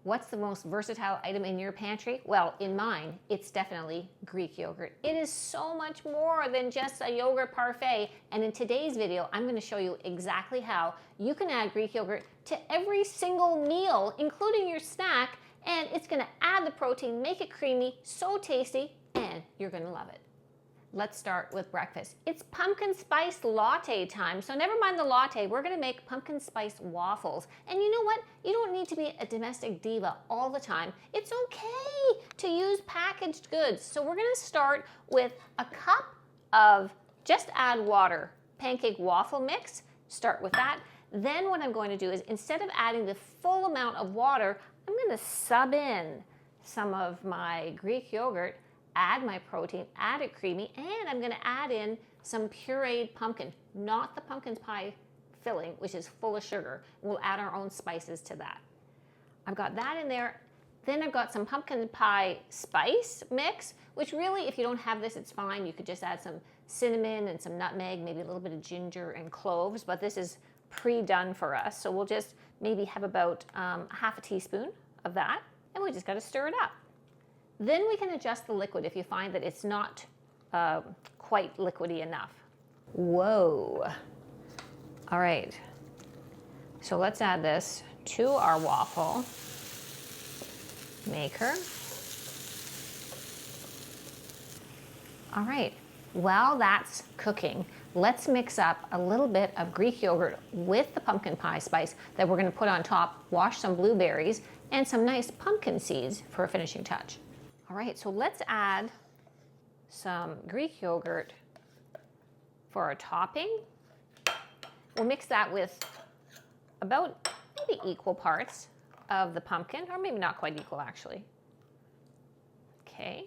What's the most versatile item in your pantry? Well, in mine, it's definitely Greek yogurt. It is so much more than just a yogurt parfait. And in today's video, I'm going to show you exactly how you can add Greek yogurt to every single meal, including your snack. And it's going to add the protein, make it creamy, so tasty, and you're going to love it. Let's start with breakfast. It's pumpkin spice latte time. So never mind the latte, we're gonna make pumpkin spice waffles. And you know what? You don't need to be a domestic diva all the time. It's okay to use packaged goods. So we're gonna start with a cup of just add water pancake waffle mix. Start with that. Then what I'm going to do is instead of adding the full amount of water, I'm gonna sub in some of my Greek yogurt, add my protein, add it creamy, and I'm gonna add in some pureed pumpkin, not the pumpkin pie filling, which is full of sugar. We'll add our own spices to that. I've got that in there. Then I've got some pumpkin pie spice mix, which really, if you don't have this, it's fine. You could just add some cinnamon and some nutmeg, maybe a little bit of ginger and cloves, but this is pre-done for us. So we'll just maybe have about half a teaspoon of that, and we just gotta stir it up. Then we can adjust the liquid if you find that it's not quite liquidy enough. Whoa. All right. So let's add this to our waffle maker. All right. While that's cooking, let's mix up a little bit of Greek yogurt with the pumpkin pie spice that we're going to put on top, wash some blueberries, and some nice pumpkin seeds for a finishing touch. All right, so let's add some Greek yogurt for our topping. We'll mix that with about maybe equal parts of the pumpkin, or maybe not quite equal actually. Okay,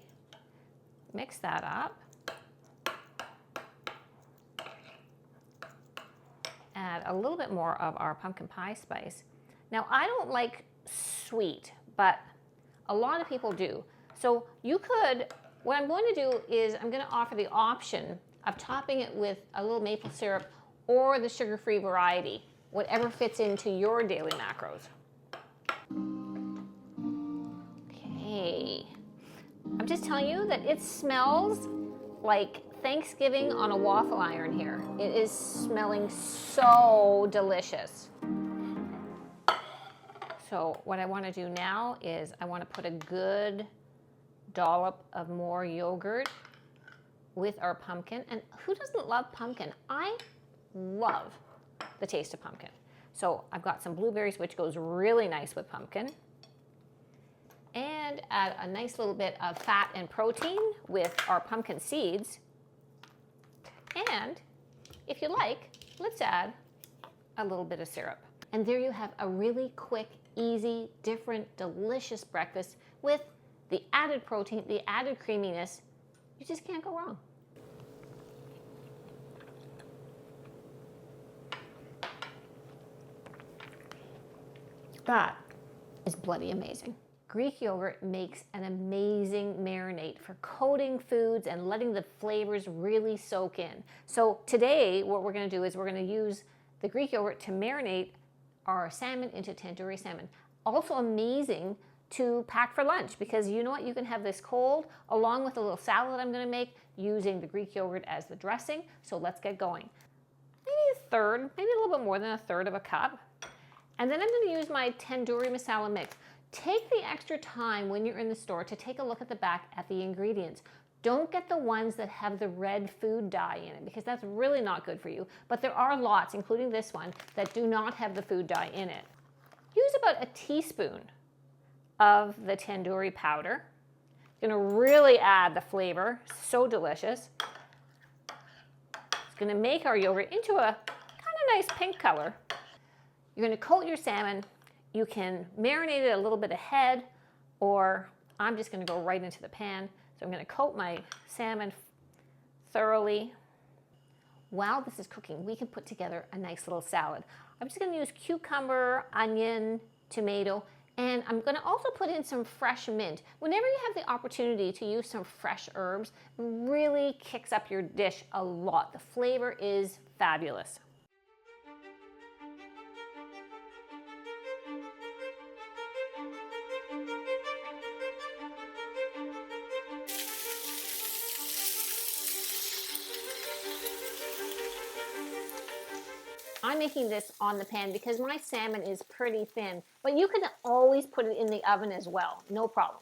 mix that up. Add a little bit more of our pumpkin pie spice. Now, I don't like sweet, but a lot of people do. So you could, what I'm going to do is I'm going to offer the option of topping it with a little maple syrup or the sugar-free variety, whatever fits into your daily macros. Okay. I'm just telling you that it smells like Thanksgiving on a waffle iron here. It is smelling so delicious. So what I want to do now is I want to put a good dollop of more yogurt with our pumpkin. And who doesn't love pumpkin? I love the taste of pumpkin. So I've got some blueberries, which goes really nice with pumpkin. And add a nice little bit of fat and protein with our pumpkin seeds. And if you like, let's add a little bit of syrup. And there you have a really quick, easy, different, delicious breakfast with the added protein, the added creaminess. You just can't go wrong. That is bloody amazing. Greek yogurt makes an amazing marinade for coating foods and letting the flavors really soak in. So today, what we're gonna do is we're gonna use the Greek yogurt to marinate our salmon into tandoori salmon. Also amazing to pack for lunch, because you know what, you can have this cold along with a little salad I'm going to make using the Greek yogurt as the dressing. So let's get going. Maybe a third, maybe a little bit more than a third of a cup. And then I'm going to use my tandoori masala mix. Take the extra time when you're in the store to take a look at the back at the ingredients. Don't get the ones that have the red food dye in it, because that's really not good for you. But there are lots, including this one, that do not have the food dye in it. Use about a teaspoon of the tandoori powder. It's gonna really add the flavor, so delicious. It's gonna make our yogurt into a kind of nice pink color. You're gonna coat your salmon. You can marinate it a little bit ahead, or I'm just gonna go right into the pan. So I'm gonna coat my salmon thoroughly. While this is cooking, we can put together a nice little salad. I'm just gonna use cucumber, onion, tomato, and I'm gonna also put in some fresh mint. Whenever you have the opportunity to use some fresh herbs, it really kicks up your dish a lot. The flavor is fabulous. Thank you. making this on the pan because my salmon is pretty thin, but you can always put it in the oven as well, no problem.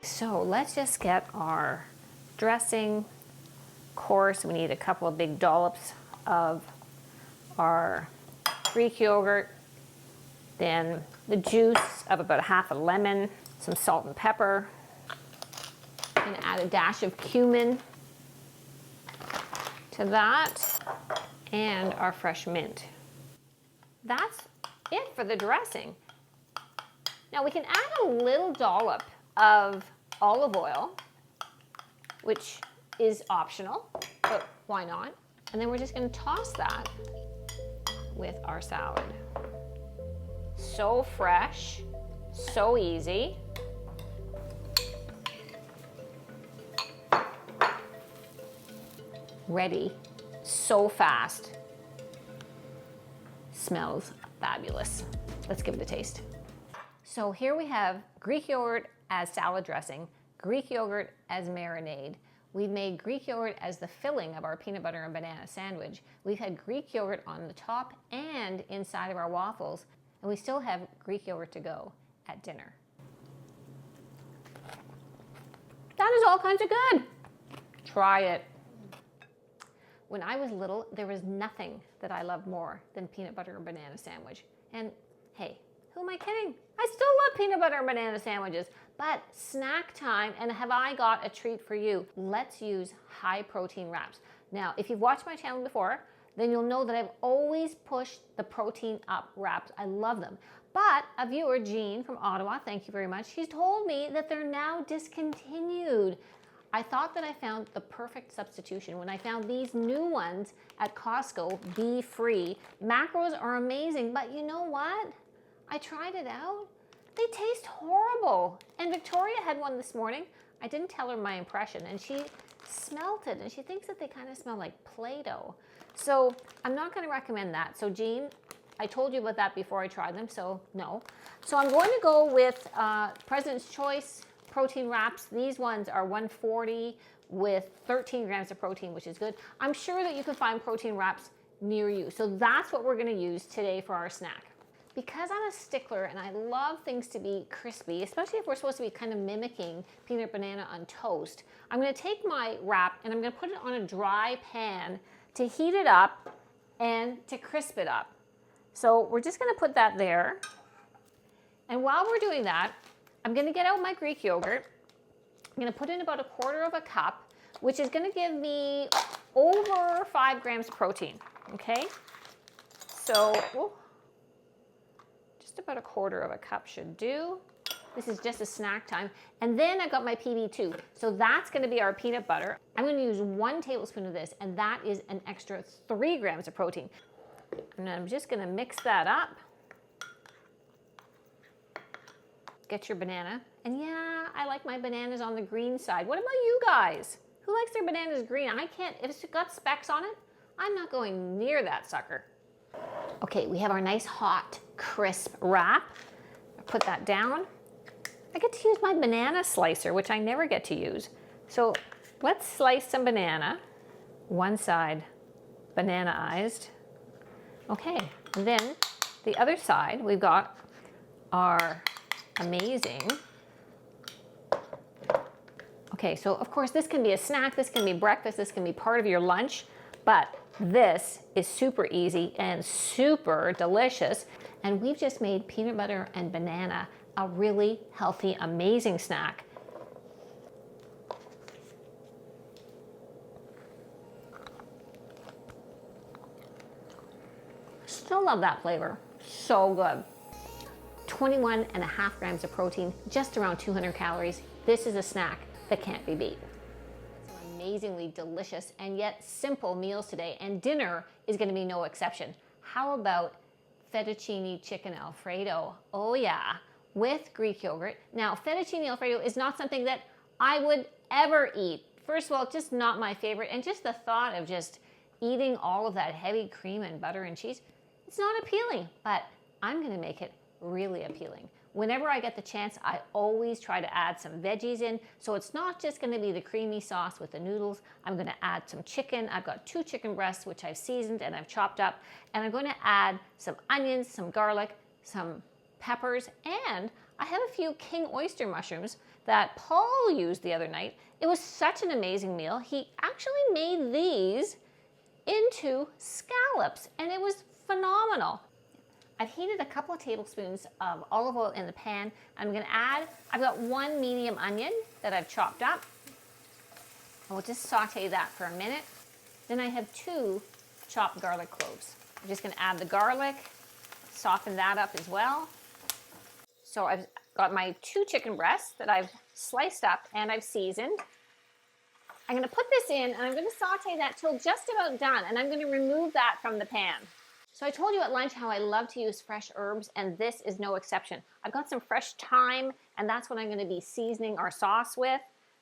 So let's just get our dressing. Of course, we need a couple of big dollops of our Greek yogurt, then the juice of about half a lemon, some salt and pepper. I'm going to add a dash of cumin to that, and our fresh mint. That's it for the dressing. Now we can add a little dollop of olive oil, which is optional, but why not? And then we're just going to toss that with our salad. So fresh, so easy. Ready, so fast. Smells fabulous. Let's give it a taste. So here we have Greek yogurt as salad dressing, Greek yogurt as marinade. We've made Greek yogurt as the filling of our peanut butter and banana sandwich. We've had Greek yogurt on the top and inside of our waffles, and we still have Greek yogurt to go at dinner. That is all kinds of good. Try it. When I was little, there was nothing that I loved more than peanut butter and banana sandwich. And hey, who am I kidding? I still love peanut butter and banana sandwiches, but snack time, and have I got a treat for you? Let's use high protein wraps. Now, if you've watched my channel before, then you'll know that I've always pushed the protein up wraps. I love them. But a viewer, Jean from Ottawa, thank you very much, she's told me that they're now discontinued. I thought that I found the perfect substitution when I found these new ones at Costco, Be Free. Macros are amazing, but you know what? I tried it out. They taste horrible. And Victoria had one this morning. I didn't tell her my impression, and she smelt it, and she thinks that they kind of smell like Play-Doh. So I'm not going to recommend that. So Jean, I told you about that before I tried them, so no. So I'm going to go with President's Choice protein wraps. These ones are 140 with 13 grams of protein, which is good. I'm sure that you can find protein wraps near you. So that's what we're going to use today for our snack. Because I'm a stickler and I love things to be crispy, especially if we're supposed to be kind of mimicking peanut banana on toast, I'm going to take my wrap and I'm going to put it on a dry pan to heat it up and to crisp it up. So we're just going to put that there. And while we're doing that, I'm going to get out my Greek yogurt. I'm going to put in about 1/4 cup, which is going to give me over 5 grams of protein. Okay? So, just about 1/4 cup should do. This is just a snack time. And then I've got my PB2. So that's going to be our peanut butter. I'm going to use 1 tablespoon of this, and that is an extra 3 grams of protein. And I'm just going to mix that up. Get your banana. And yeah, I like my bananas on the green side. What about you guys? Who likes their bananas green? I can't, if it's got specks on it, I'm not going near that sucker. Okay, we have our nice hot, crisp wrap. Put that down. I get to use my banana slicer, which I never get to use. So let's slice some banana. One side banana-ized. Okay, and then the other side, we've got our amazing. Okay, so of course this can be a snack, this can be breakfast, this can be part of your lunch, but this is super easy and super delicious. And we've just made peanut butter and banana a really healthy, amazing snack. Still love that flavor. So good. 21.5 grams of protein, just around 200 calories. This is a snack that can't be beat. Some amazingly delicious and yet simple meals today, and dinner is going to be no exception. How about fettuccine chicken Alfredo? Oh yeah, with Greek yogurt. Now, fettuccine Alfredo is not something that I would ever eat. First of all, just not my favorite, and just the thought of just eating all of that heavy cream and butter and cheese, it's not appealing, but I'm going to make it really appealing whenever I get the chance, I always try to add some veggies in. So it's not just gonna be the creamy sauce with the noodles. I'm gonna add some chicken. I've got 2 chicken breasts, which I've seasoned and I've chopped up. And I'm gonna add some onions, some garlic, some peppers, and I have a few king oyster mushrooms that Paul used the other night. It was such an amazing meal. He actually made these into scallops, and it was phenomenal. I've heated a couple of tablespoons of olive oil in the pan. I'm gonna add, I've got 1 medium onion that I've chopped up. And we'll just saute that for a minute. Then I have 2 chopped garlic cloves. I'm just gonna add the garlic, soften that up as well. So I've got my 2 chicken breasts that I've sliced up and I've seasoned. I'm gonna put this in and I'm gonna saute that till just about done, and I'm gonna remove that from the pan. So I told you at lunch how I love to use fresh herbs, and this is no exception. I've got some fresh thyme, and that's what I'm gonna be seasoning our sauce with.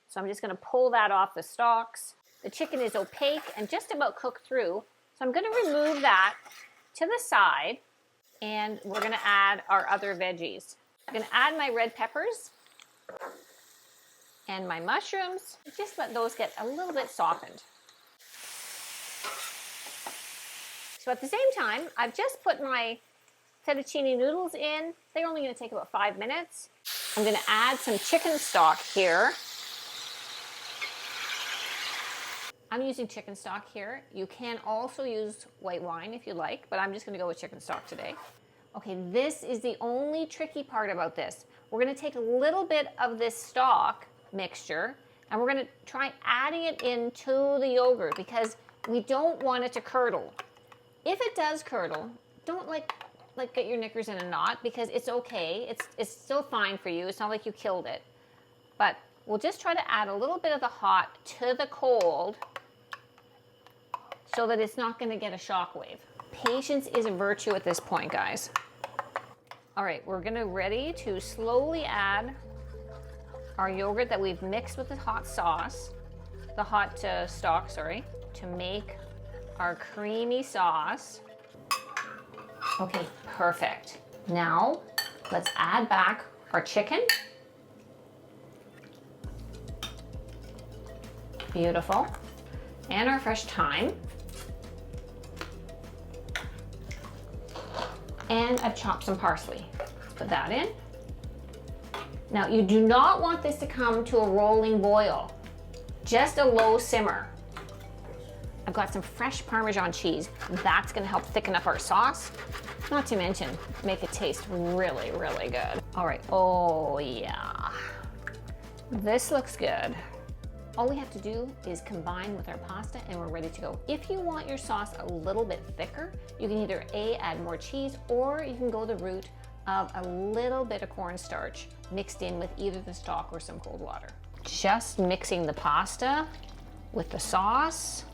So I'm just gonna pull that off the stalks. The chicken is opaque and just about cooked through, so I'm gonna remove that to the side, and we're gonna add our other veggies. I'm gonna add my red peppers and my mushrooms. Just let those get a little bit softened. So at the same time, I've just put my fettuccine noodles in. They're only gonna take about 5 minutes. I'm gonna add some chicken stock here. I'm using chicken stock here. You can also use white wine if you like, but I'm just gonna go with chicken stock today. Okay, this is the only tricky part about this. We're gonna take a little bit of this stock mixture and we're gonna try adding it into the yogurt because we don't want it to curdle. If it does curdle, don't like get your knickers in a knot because it's okay. It's still fine for you. It's not like you killed it. But we'll just try to add a little bit of the hot to the cold so that it's not gonna get a shockwave. Patience is a virtue at this point, guys. All right, we're ready to slowly add our yogurt that we've mixed with the hot sauce, the hot stock, sorry, to make our creamy sauce. Okay, perfect. Now, let's add back our chicken. Beautiful. And our fresh thyme. And I've chopped some parsley. Put that in. Now, you do not want this to come to a rolling boil. Just a low simmer. I've got some fresh Parmesan cheese. That's gonna help thicken up our sauce. Not to mention, make it taste really, really good. All right, oh yeah. This looks good. All we have to do is combine with our pasta and we're ready to go. If you want your sauce a little bit thicker, you can either A, add more cheese, or you can go the route of a little bit of cornstarch mixed in with either the stock or some cold water. Just mixing the pasta with the sauce.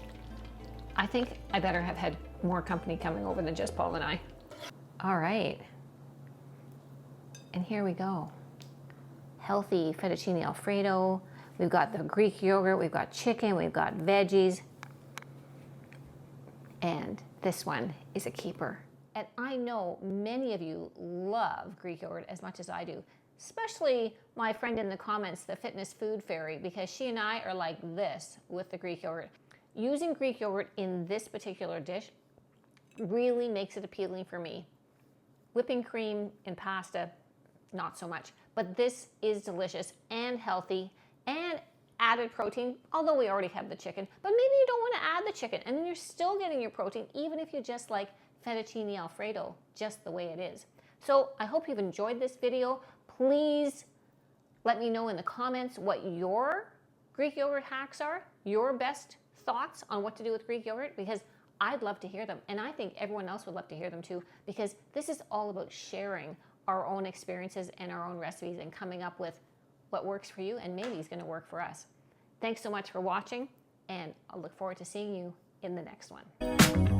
I think I better have had more company coming over than just Paul and I. All right, and here we go. Healthy fettuccine Alfredo. We've got the Greek yogurt, we've got chicken, we've got veggies. And this one is a keeper. And I know many of you love Greek yogurt as much as I do, especially my friend in the comments, the fitness food fairy, because she and I are like this with the Greek yogurt. Using Greek yogurt in this particular dish really makes it appealing for me. Whipping cream in pasta, not so much. But this is delicious and healthy and added protein, although we already have the chicken. But maybe you don't want to add the chicken and then you're still getting your protein, even if you just like fettuccine Alfredo, just the way it is. So I hope you've enjoyed this video. Please let me know in the comments what your Greek yogurt hacks are, your best thoughts on what to do with Greek yogurt, because I'd love to hear them. And I think everyone else would love to hear them too, because this is all about sharing our own experiences and our own recipes and coming up with what works for you and maybe is going to work for us. Thanks so much for watching, and I'll look forward to seeing you in the next one.